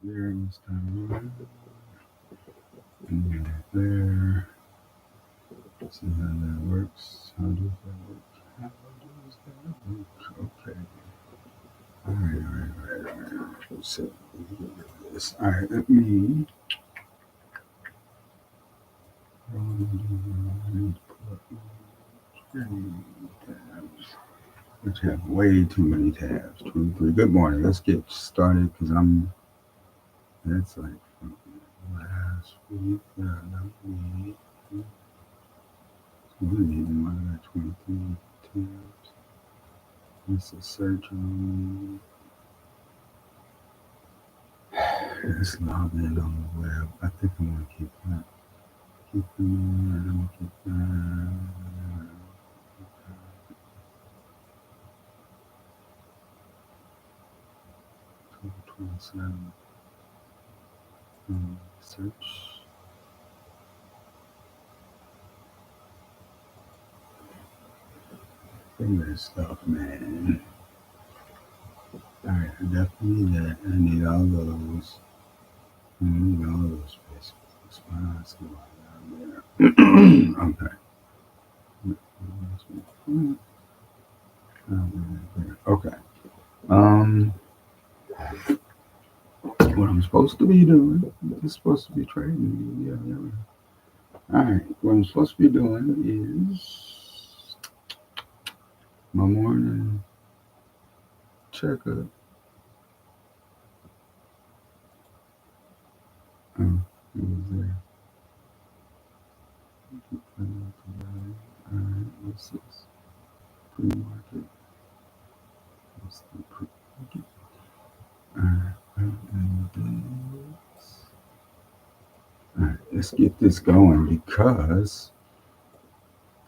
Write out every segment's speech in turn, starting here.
There, this time and there. See how that works. How does that work? How does that work? Okay. All right. So look at this. All right, let me. Tabs. Which have way too many tabs. 23. Good morning. Let's get started because that's like from last week. That week. So we need more than 23 tabs. Let's search on. Let's log in on the web. I think I'm going to keep that. Keep that. I'm going to keep that. 27. Search. Favorite stuff, man. Alright, I definitely need that. I need all those. I need all those spaces. That's why I see why down there. Okay. Okay. What I'm supposed to be doing. It's supposed to be trading. Yeah, there we go. Alright. What I'm supposed to be doing is my morning checkup. Oh, it was there. Alright, what's this? Pre-market. What's the pre-market? Alright, alright, let's get this going because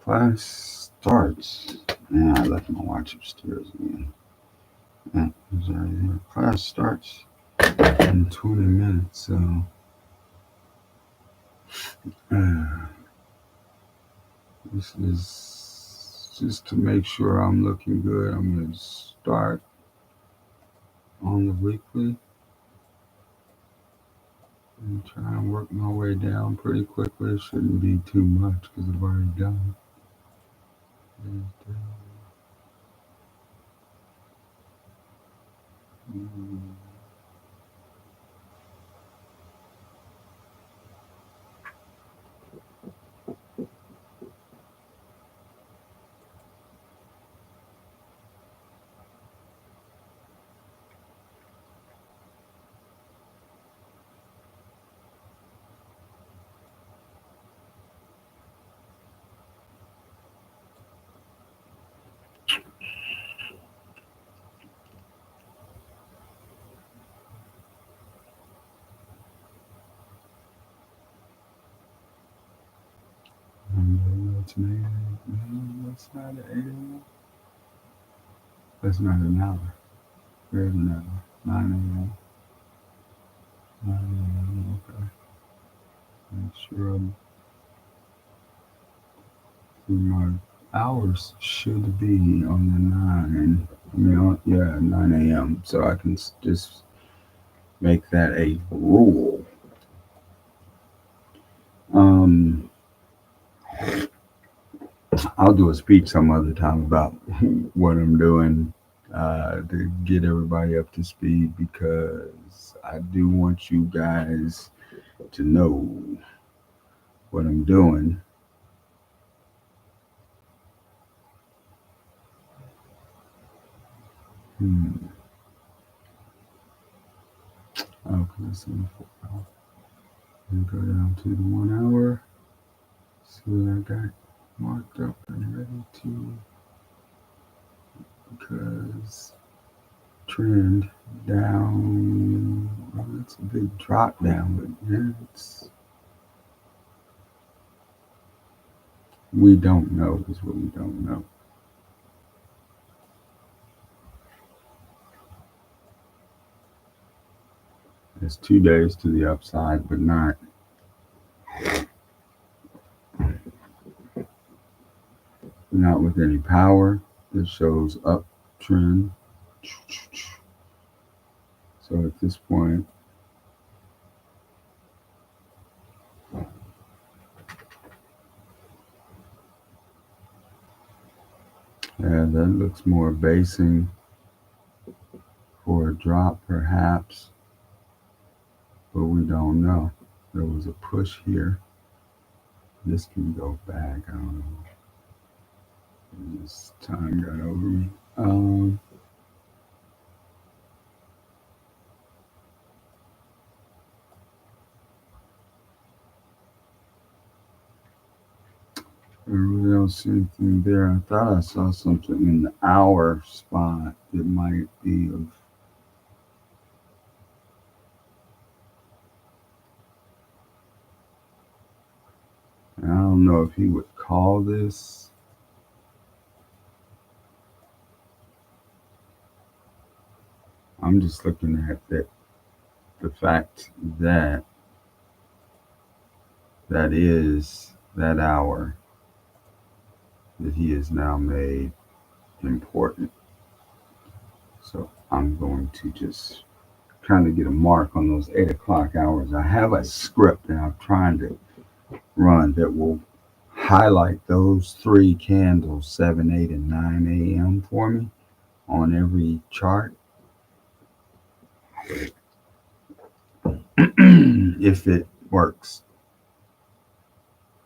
class starts. Now I left my watch upstairs again. Class starts in 20 minutes, so this is just to make sure I'm looking good. I'm going to start on the weekly and try and work my way down pretty quickly. It shouldn't be too much because I've already done it. That's not an 8 a.m. That's not an hour. There's an hour. 9 a.m. 9 a.m. Okay. Make sure my hours should be on the 9. I mean, yeah, 9 a.m. So I can just make that a rule. I'll do a speech some other time about what I'm doing to get everybody up to speed because I do want you guys to know what I'm doing. Okay, let's see. And go down to the 1 hour. See what I got marked up and ready to because trend down. Well, it's a big drop down, but yeah, we don't know is what we don't know. It's 2 days to the upside, but not with any power. This shows uptrend. So at this point, yeah, that looks more basing for a drop perhaps, but we don't know. There was a push here. This can go back. I don't know. This time got over me. I really don't see anything there. I thought I saw something in the hour spot that might be of. I don't know if he would call this. I'm just looking at the fact that that is that hour that he has now made important. So I'm going to just kind of get a mark on those 8 o'clock hours. I have a script that I'm trying to run that will highlight those three candles, 7, 8, and 9 a.m. for me on every chart. If it works,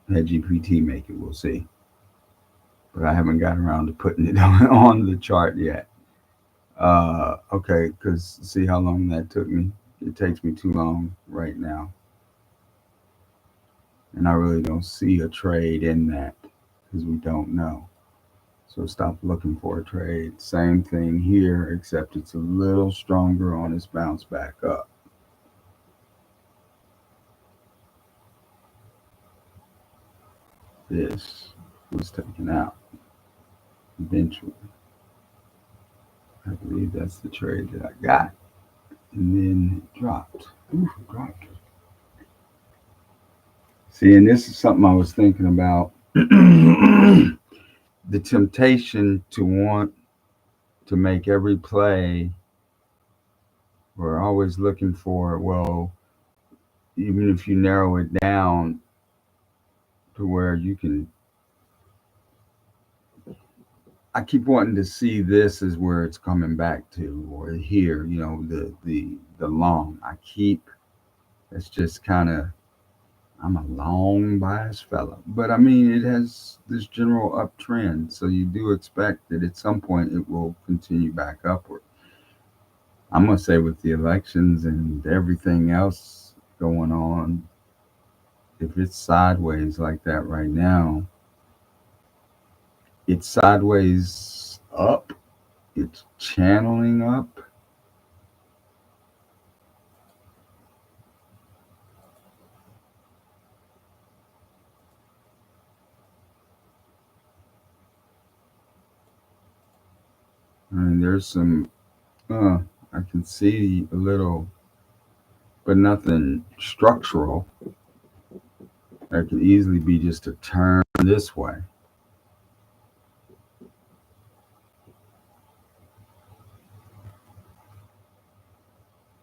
had GPT make it, we'll see. But I haven't got around to putting it on the chart yet. Okay, because see how long that took me? It takes me too long right now. And I really don't see a trade in that because we don't know. So stop looking for a trade. Same thing here, except it's a little stronger on its bounce back up. This was taken out eventually. I believe that's the trade that I got. And then it dropped. Ooh, it dropped. See, and this is something I was thinking about. The temptation to want to make every play, we're always looking for, well, even if you narrow it down to where you can, I keep wanting to see this as where it's coming back to, or here, the long. That's just kind of, I'm a long biased fella, but I mean, it has this general uptrend, so you do expect that at some point it will continue back upward. I'm gonna say with the elections and everything else going on, if it's sideways like that right now, it's sideways up, it's channeling up. I mean, there's some, I can see a little, but nothing structural. That could easily be just a turn this way.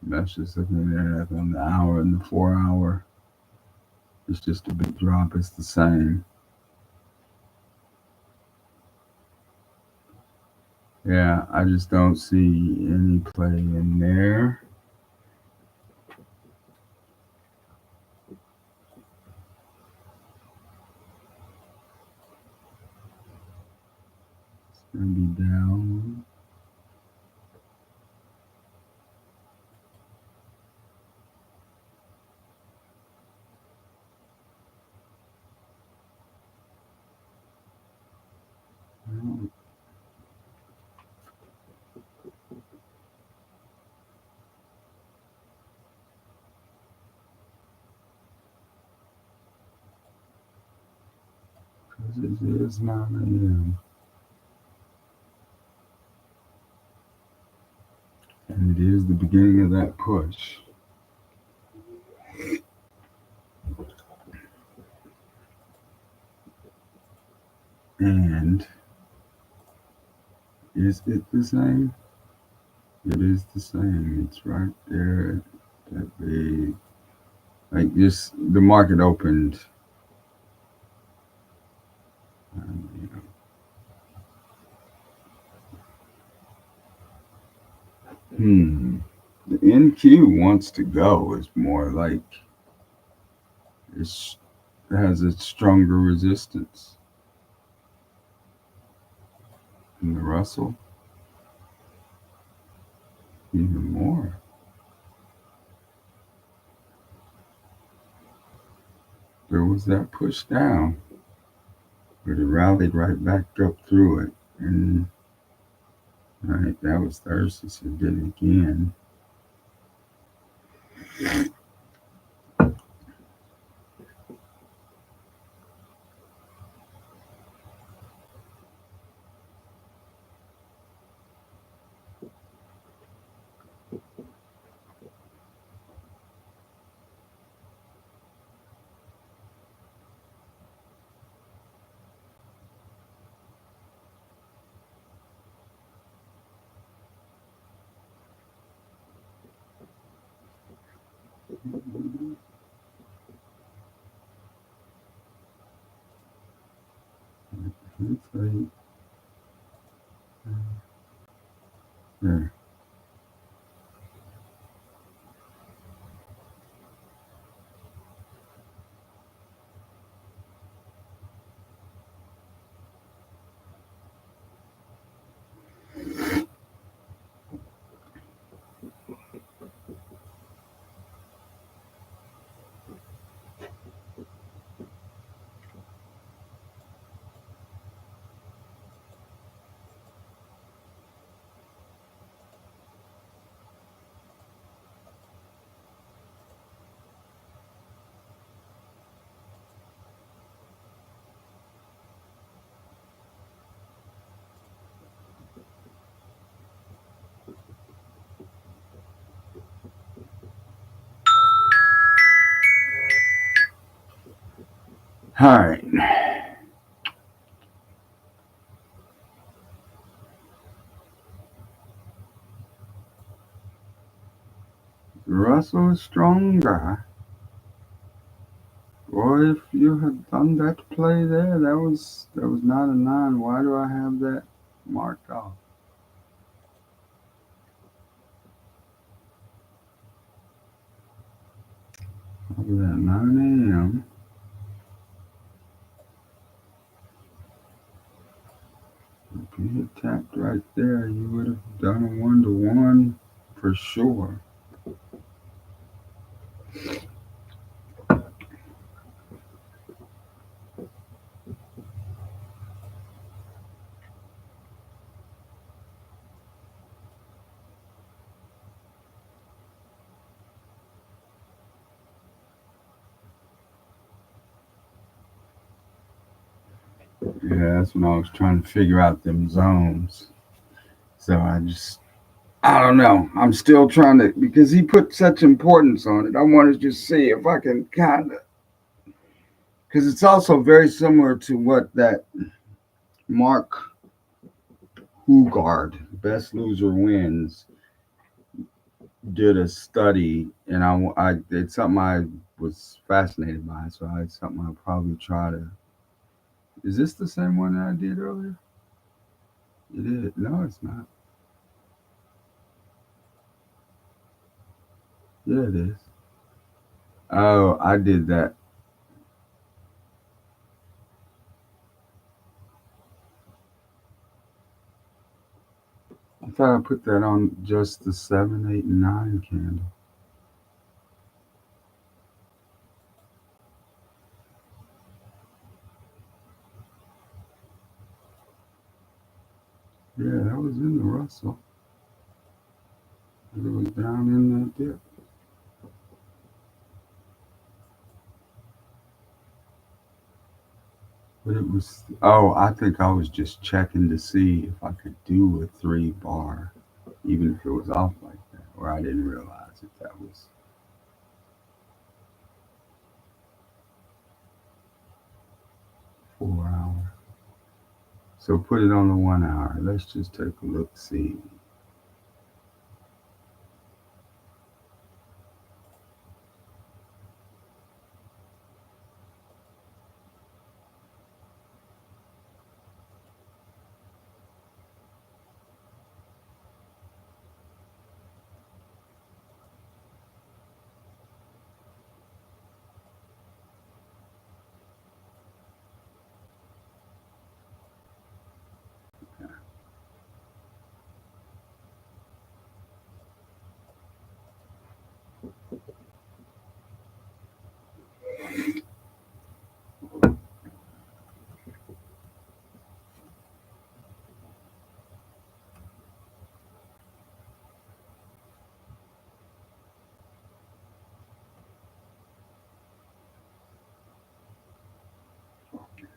That's just looking at it on the hour and the 4 hour. It's just a big drop. It's the same. Yeah, I just don't see any play in there. It's gonna be down. Because it is 9 a.m. And it is the beginning of that push. And Is it the same? It is the same. It's right there. That big. Like just the market opened. You know. The NQ wants to go. Is more like it's, it has a stronger resistance. And the Russell, even more. There was that push down, but it rallied right back up through it. And right, that was Thursday, so it did it again. It's like, yeah. All right. Russell is stronger. Or if you had done that play there, that was not a nine. Why do I have that marked off? What was that 9 a.m.? If you had tapped right there, you would have done a 1-to-1 for sure. Yeah, that's when I was trying to figure out them zones. So I don't know. I'm still trying to, because he put such importance on it. I want to just see if I can kind of, because it's also very similar to what that Mark Hugard, Best Loser Wins, did a study, and it's something I was fascinated by. So it's something I'll probably try to. Is this the same one that I did earlier? It is. No, it's not. Yeah, it is. Oh, I did that. I thought I put that on just the 7, 8, and 9 candle. Yeah, that was in the Russell. It was down in that dip. But it was, oh, I think I was just checking to see if I could do a 3 bar, even if it was off like that, or I didn't realize if that was 4 hour. So put it on the 1 hour. Let's just take a look, see.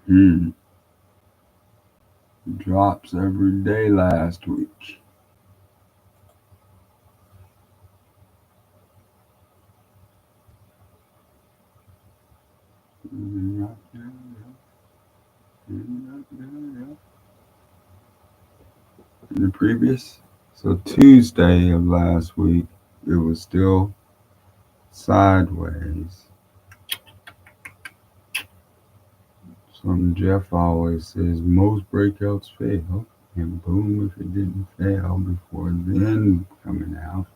Hmm. Drops every day last week. The previous, so Tuesday of last week, it was still sideways. Something Jeff always says, most breakouts fail, and boom, if it didn't fail before then coming out.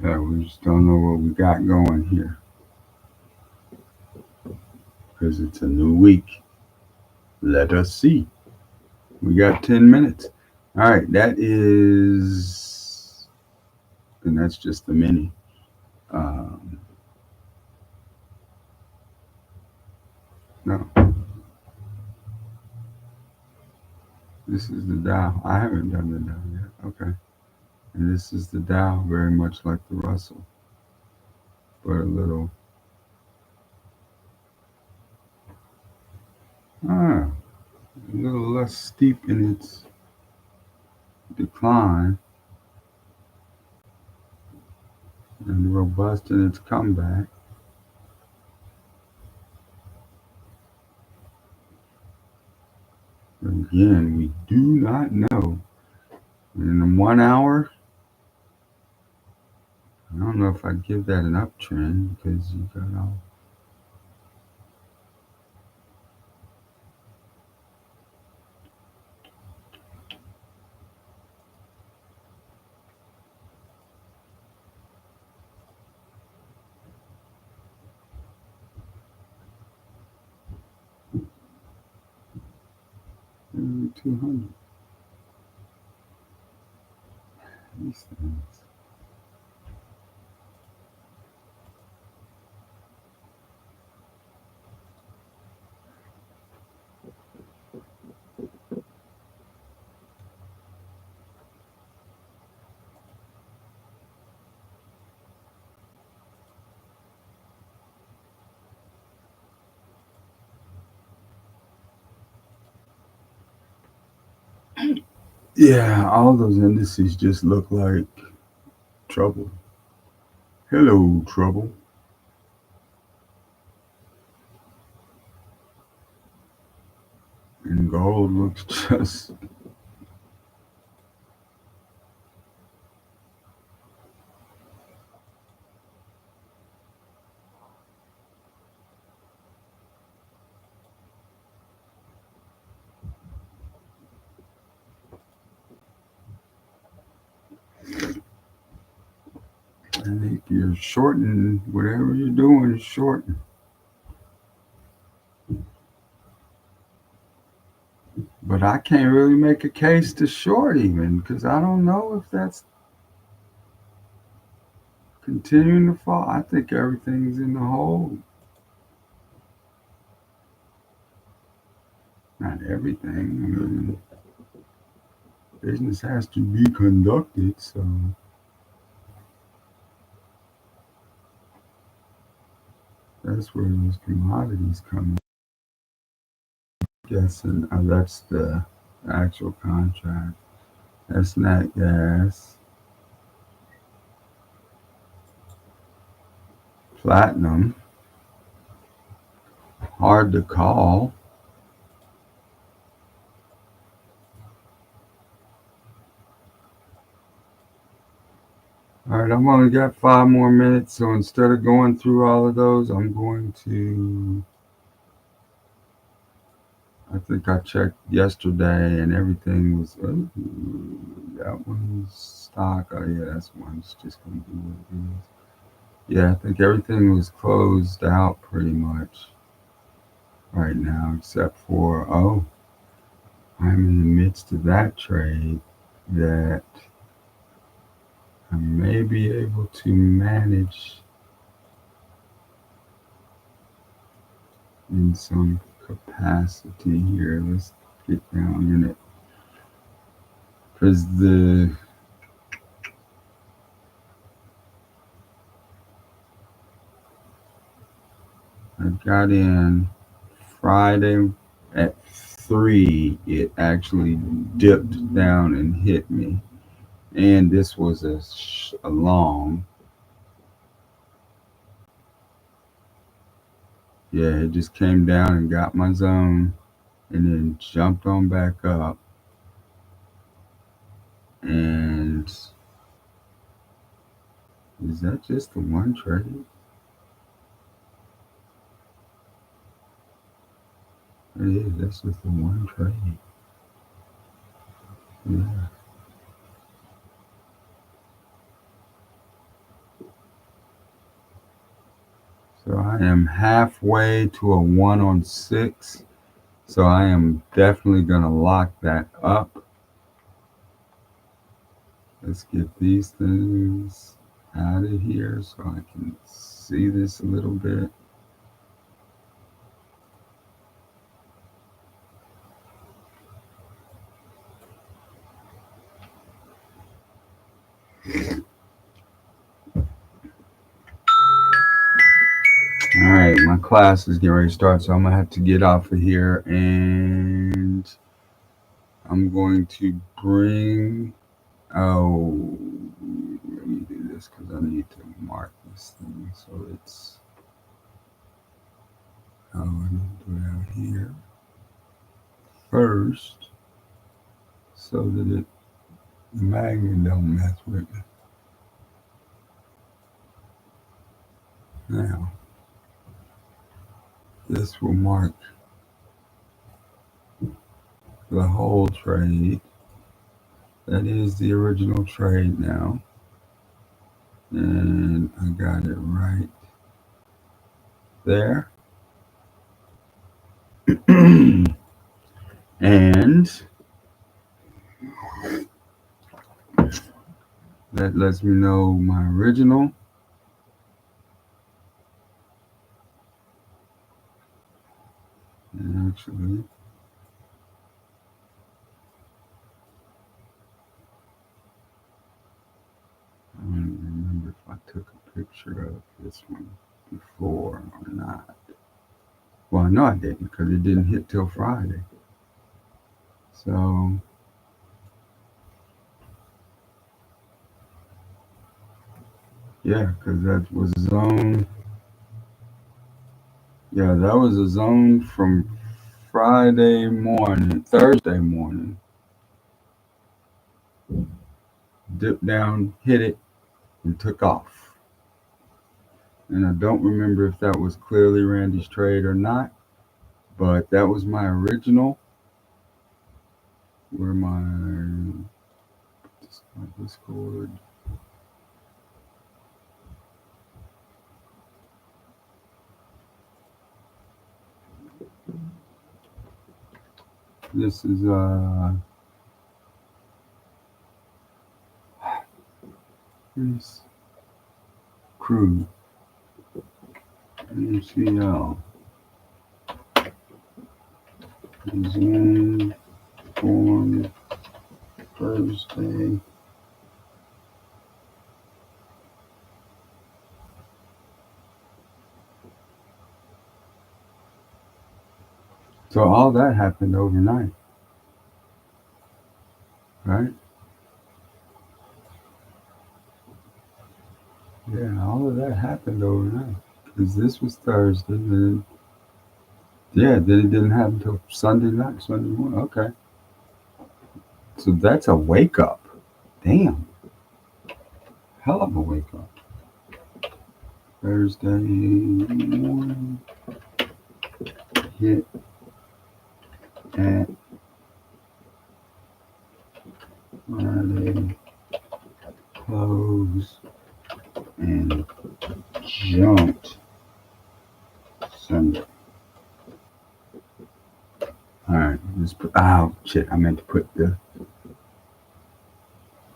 Yeah, we just don't know what we got going here because it's a new week. Let us see. We got 10 minutes. All right, that is, and that's just the mini. Um, no, this is the Dow. I haven't done the Dow yet. Okay. And this is the Dow, very much like the Russell, but a little, a little less steep in its decline and robust in its comeback. Again, we do not know. In 1 hour, I don't know if I'd give that an uptrend because you got all. Maybe 200. These things. Yeah, all those indices just look like trouble. Hello, trouble. And gold looks just. I think you're shorting whatever you're doing, shorting. But I can't really make a case to short even because I don't know if that's continuing to fall. I think everything's in the hole. Not everything. I mean, business has to be conducted, so That's where those commodities come in. Guessing that's the actual contract. That's nat gas, platinum, hard to call. All right, I've only got 5 more minutes, so instead of going through all of those, I'm going to. I think I checked yesterday and everything was. Oh, that one's stock. Oh, yeah, that's one's just going to be what it is. Yeah, I think everything was closed out pretty much right now, except for, oh, I'm in the midst of that trade that I may be able to manage in some capacity here. Let's get down in it. Because I got in Friday at 3. It actually dipped down and hit me. And this was a long. Yeah, it just came down and got my zone and then jumped on back up. And is that just the one trade? It is. That's just the one trade. Yeah. So I am halfway to a 1 on 6. So I am definitely going to lock that up. Let's get these things out of here so I can see this a little bit. All right, my class is getting ready to start, so I'm going to have to get off of here, and I'm going to bring, oh, let me do this because I need to mark this thing so it's, oh, I need to do it out here first so that the magnet don't mess with me. Now, this will mark the whole trade. That is the original trade now. And I got it right there. And that lets me know my original. And actually, I don't even remember if I took a picture of this one before or not. Well, I know I didn't because it didn't hit till Friday. So, yeah, because that was a zone. Yeah, that was a zone from Thursday morning. Dipped down, hit it, and took off. And I don't remember if that was clearly Randy's trade or not, but that was my original. Where my Discord. This is this crew MCL Zoom on Thursday. So all that happened overnight, right? Yeah, all of that happened overnight. Because this was Thursday, then then it didn't happen until Sunday night, Sunday morning. Okay. So that's a wake up. Damn. Hell of a wake up. Thursday morning hit at Friday close and jumped Sunday. Alright, just put, oh shit, I meant to put the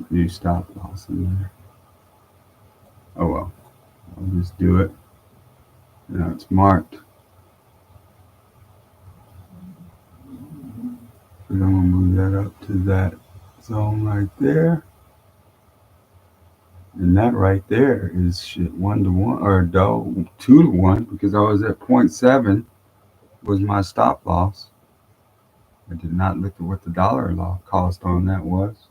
new stop loss in there. Oh well, I'll just do it. Now it's marked. So I'm gonna move that up to that zone right there. And that right there is shit 1-to-1 or 2-to-1 because I was at 0.7 was my stop loss. I did not look at what the dollar cost on that was.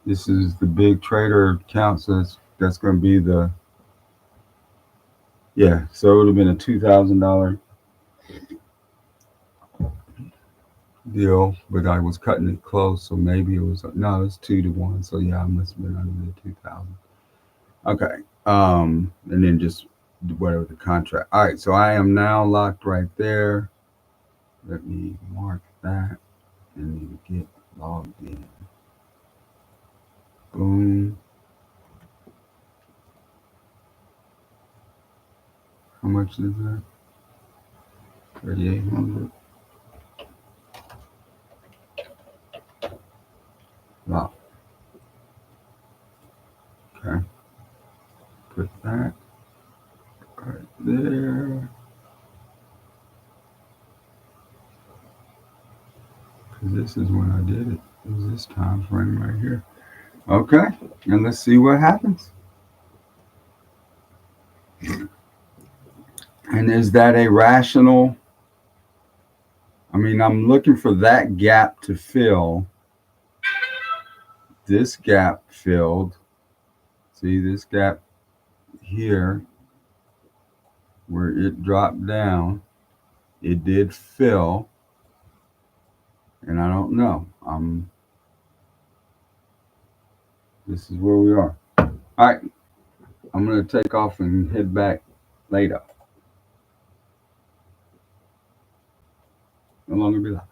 This is the big trader account, so that's going to be the So it would have been a $2,000 deal, but I was cutting it close, so maybe it was no, it's 2-to-1. So I must have been under the 2,000. Okay, and then just whatever the contract. All right, so I am now locked right there. Let me mark that and then get logged in. Boom. How much is that? 3,800. Wow. Okay. Put that right there. Because this is when I did it. It was this time frame right here. Okay. And let's see what happens. And is that a rational? I mean, I'm looking for that gap to fill. This gap filled. See this gap here where it dropped down. It did fill. And I don't know. This is where we are. All right. I'm going to take off and head back later. No longer be live.